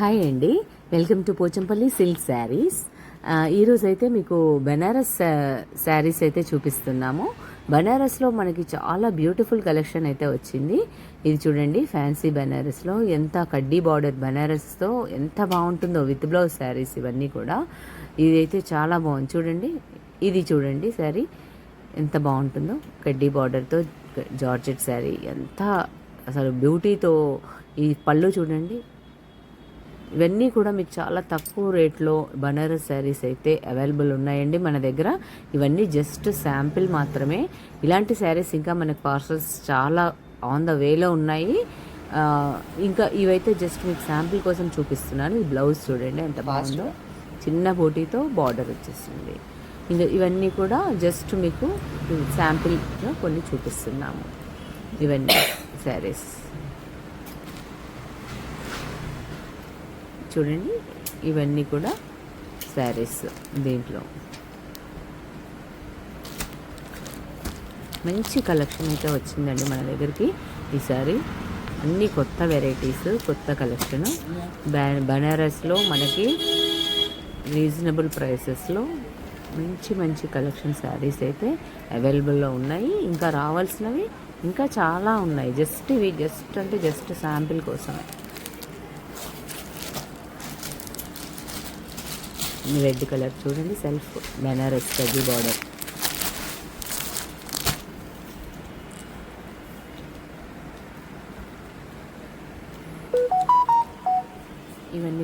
Hi అండి, welcome to Pochampally silk saris. ఈరోజు అయితే మీకు బెనారస్ శారీస్ అయితే చూపిస్తున్నాము. బనారస్లో మనకి చాలా బ్యూటిఫుల్ కలెక్షన్ అయితే వచ్చింది. ఇది చూడండి, ఫ్యాన్సీ బనారస్లో ఎంత కడ్డీ బార్డర్ బనారస్తో ఎంత బాగుంటుందో, విత్ బ్లౌజ్ శారీస్ ఇవన్నీ కూడా. ఇదైతే చాలా బాగుంది చూడండి. ఇది చూడండి శారీ ఎంత బాగుంటుందో, కడ్డీ బార్డర్తో జార్జెట్ శారీ ఎంత అసలు బ్యూటీతో. ఈ పళ్ళు చూడండి, ఇవన్నీ కూడా మీకు చాలా తక్కువ రేట్లో బనారస్ శారీస్ అయితే అవైలబుల్ ఉన్నాయండి మన దగ్గర. ఇవన్నీ జస్ట్ శాంపిల్ మాత్రమే. ఇలాంటి శారీస్ ఇంకా మనకు పార్సల్స్ చాలా ఆన్ ద వేలో ఉన్నాయి. ఇంకా ఇవైతే జస్ట్ మీకు శాంపిల్ కోసం చూపిస్తున్నాను. ఈ బ్లౌజ్ చూడండి ఎంత బాగుందో, చిన్న బోటీతో బార్డర్ వచ్చేసింది. ఇంకా ఇవన్నీ కూడా జస్ట్ మీకు శాంపిల్గా కొన్ని చూపిస్తున్నాము. ఇవన్నీ శారీస్ చూడండి, ఇవన్నీ కూడా శారీస్. దీంట్లో మంచి కలెక్షన్ అయితే వచ్చిందండి మన దగ్గరికి ఈసారి. అన్ని కొత్త వెరైటీస్, కొత్త కలెక్షన్. బనారస్లో మనకి రీజనబుల్ ప్రైసెస్లో మంచి మంచి కలెక్షన్ శారీస్ అయితే అవైలబుల్లో ఉన్నాయి. ఇంకా రావాల్సినవి ఇంకా చాలా ఉన్నాయి. ఇవి జస్ట్ శాంపిల్ కోసమే. రెడ్ కలర్ చూడండి, సెల్ఫ్ బనారస్ కడ్డీ బార్డర్. ఇవన్నీ